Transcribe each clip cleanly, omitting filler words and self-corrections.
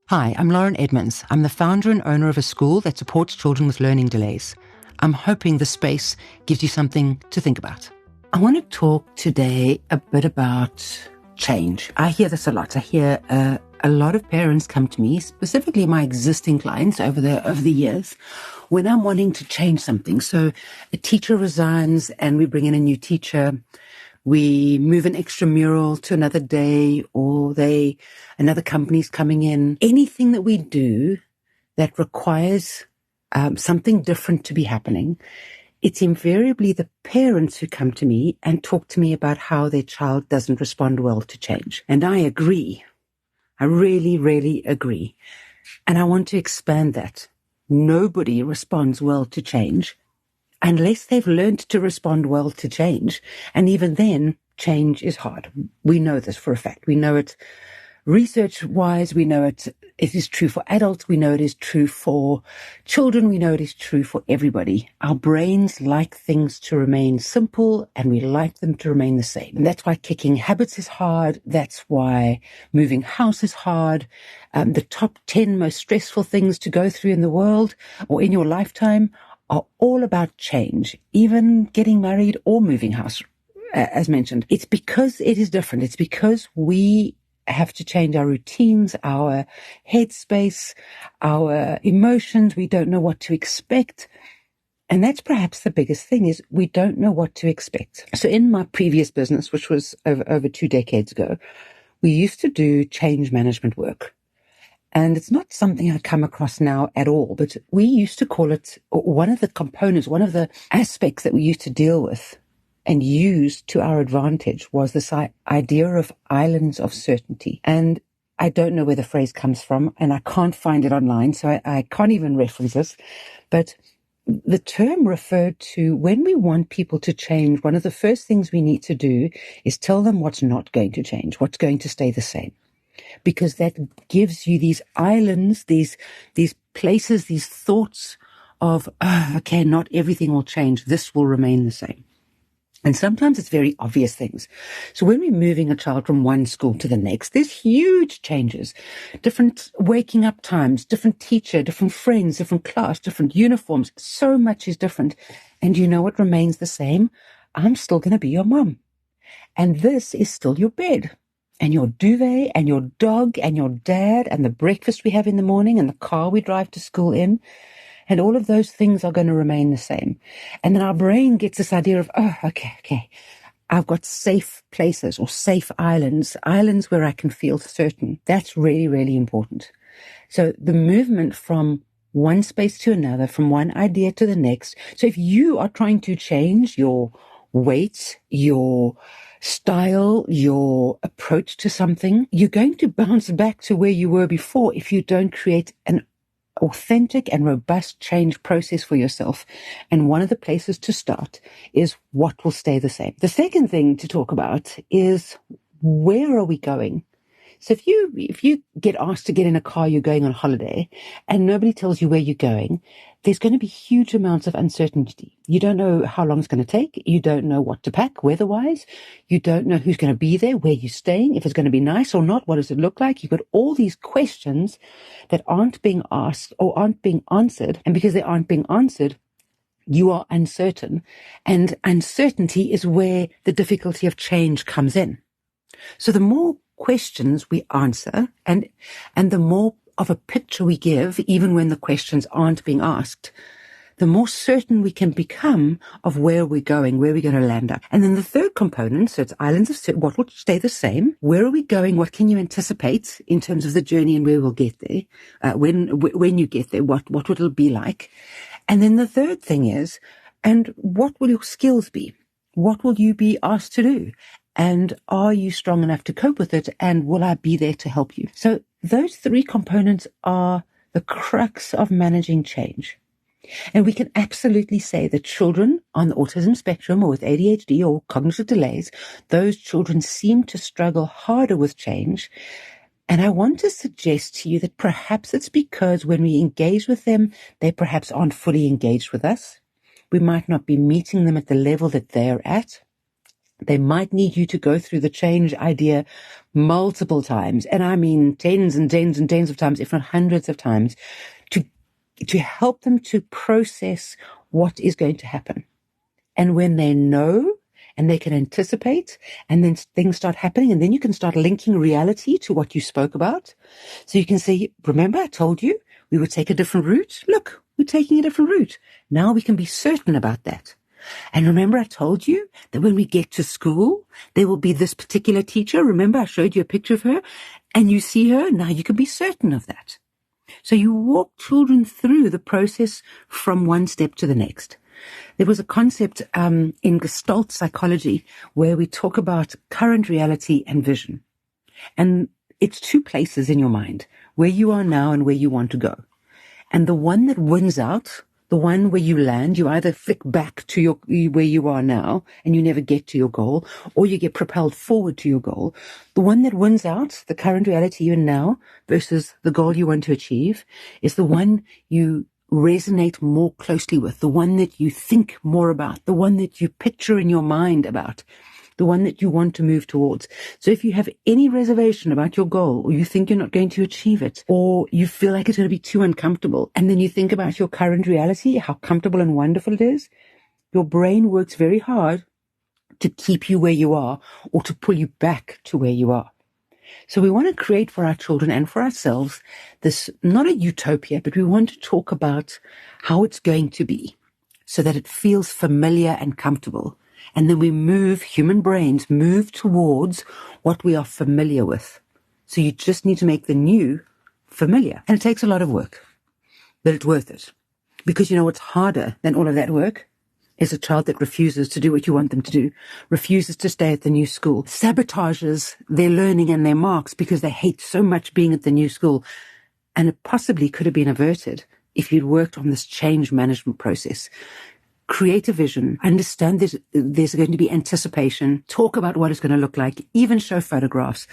Hi, I'm Lauren Edmunds. I'm the founder and owner of a school that supports children with learning delays. I'm hoping the space gives you something to think about. I want to talk today a bit about change. I hear this a lot. I hear a lot of parents come to me, specifically my existing clients over the years, when I'm wanting to change something. So a teacher resigns and we bring in a new teacher. We move an extramural to another day, or another company's coming in. Anything that we do that requires something different to be happening, it's invariably the parents who come to me and talk to me about how their child doesn't respond well to change. And I agree. I really, really agree. And I want to expand that. Nobody responds well to change unless they've learned to respond well to change. And even then, change is hard. We know this for a fact. We know it research-wise. We know it is true for adults. We know it is true for children. We know it is true for everybody. Our brains like things to remain simple, and we like them to remain the same. And that's why kicking habits is hard. That's why moving house is hard. The top 10 most stressful things to go through in the world or in your lifetime are all about change, even getting married or moving house, as mentioned. It's because it is different. It's because we have to change our routines, our headspace, our emotions. We don't know what to expect. And that's perhaps the biggest thing, is we don't know what to expect. So in my previous business, which was over 2 decades ago, we used to do change management work. And it's not something I come across now at all, but we used to call it, one of the components, one of the aspects that we used to deal with and use to our advantage was this idea of islands of certainty. And I don't know where the phrase comes from, and I can't find it online, so I can't even reference this. But the term referred to when we want people to change, one of the first things we need to do is tell them what's not going to change, what's going to stay the same. Because that gives you these islands, these places, these thoughts of, okay, not everything will change. This will remain the same. And sometimes it's very obvious things. So when we're moving a child from one school to the next, there's huge changes. Different waking up times, different teacher, different friends, different class, different uniforms. So much is different. And you know what remains the same? I'm still going to be your mom. And this is still your bed. And your duvet, and your dog, and your dad, and the breakfast we have in the morning, and the car we drive to school in. And all of those things are going to remain the same. And then our brain gets this idea of, okay, I've got safe places or safe islands where I can feel certain. That's really, really important. So the movement from one space to another, from one idea to the next. So if you are trying to change your weight, your style, your approach to something, you're going to bounce back to where you were before if you don't create an authentic and robust change process for yourself. And one of the places to start is what will stay the same. The second thing to talk about is, where are we going? So if you get asked to get in a car, you're going on holiday, and nobody tells you where you're going, there's going to be huge amounts of uncertainty. You don't know how long it's going to take. You don't know what to pack weather-wise. You don't know who's going to be there, where you're staying, if it's going to be nice or not, what does it look like? You've got all these questions that aren't being asked or aren't being answered. And because they aren't being answered, you are uncertain. And uncertainty is where the difficulty of change comes in. So the more questions we answer and the more of a picture we give, even when the questions aren't being asked, the more certain we can become of where we're going, where we're going to land up. And then the third component, so it's islands of what will stay the same. Where are we going? What can you anticipate in terms of the journey and where we'll get there? When you get there, what will it be like? And then the third thing is, and what will your skills be? What will you be asked to do? And are you strong enough to cope with it? And will I be there to help you? So those three components are the crux of managing change. And we can absolutely say that children on the autism spectrum or with ADHD or cognitive delays, those children seem to struggle harder with change. And I want to suggest to you that perhaps it's because when we engage with them, they perhaps aren't fully engaged with us. We might not be meeting them at the level that they're at. They might need you to go through the change idea multiple times. And I mean tens and tens and tens of times, if not hundreds of times, to help them to process what is going to happen. And when they know and they can anticipate, and then things start happening, and then you can start linking reality to what you spoke about. So you can say, remember, I told you we would take a different route. Look, we're taking a different route. Now we can be certain about that. And remember, I told you that when we get to school, there will be this particular teacher. Remember, I showed you a picture of her, and you see her. Now you can be certain of that. So you walk children through the process from one step to the next. There was a concept in Gestalt psychology where we talk about current reality and vision. And it's two places in your mind, where you are now and where you want to go. And the one that wins out, the one where you land, you either flick back to where you are now and you never get to your goal, or you get propelled forward to your goal. The one that wins out, the current reality you're in now versus the goal you want to achieve, is the one you resonate more closely with, the one that you think more about, the one that you picture in your mind about, the one that you want to move towards. So if you have any reservation about your goal, or you think you're not going to achieve it, or you feel like it's going to be too uncomfortable, and then you think about your current reality, how comfortable and wonderful it is, your brain works very hard to keep you where you are or to pull you back to where you are. So we want to create for our children and for ourselves this, not a utopia, but we want to talk about how it's going to be so that it feels familiar and comfortable. And then we human brains move towards what we are familiar with. So you just need to make the new familiar. And it takes a lot of work, but it's worth it. Because you know what's harder than all of that work? Is a child that refuses to do what you want them to do, refuses to stay at the new school, sabotages their learning and their marks because they hate so much being at the new school. And it possibly could have been averted if you'd worked on this change management process. Create a vision, understand there's going to be anticipation, talk about what it's going to look like, even show photographs.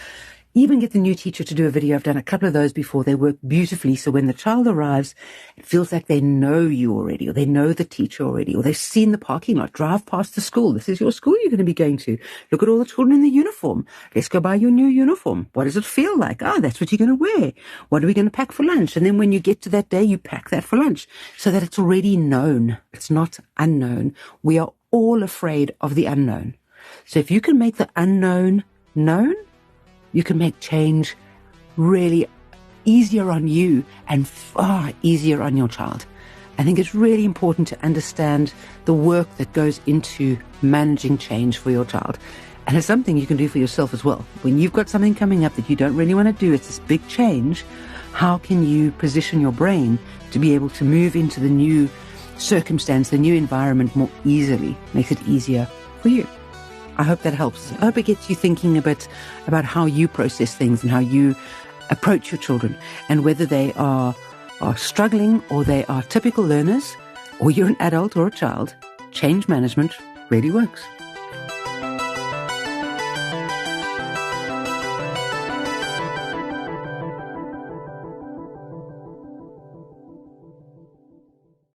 Even get the new teacher to do a video. I've done a couple of those before. They work beautifully. So when the child arrives, it feels like they know you already, or they know the teacher already, or they've seen the parking lot, drive past the school. This is your school you're going to be going to. Look at all the children in the uniform. Let's go buy your new uniform. What does it feel like? That's what you're going to wear. What are we going to pack for lunch? And then when you get to that day, you pack that for lunch so that it's already known. It's not unknown. We are all afraid of the unknown. So if you can make the unknown known, you can make change really easier on you and far easier on your child. I think it's really important to understand the work that goes into managing change for your child. And it's something you can do for yourself as well. When you've got something coming up that you don't really want to do, it's this big change, how can you position your brain to be able to move into the new circumstance, the new environment more easily, makes it easier for you? I hope that helps. I hope it gets you thinking a bit about how you process things and how you approach your children, and whether they are struggling or they are typical learners, or you're an adult or a child, change management really works.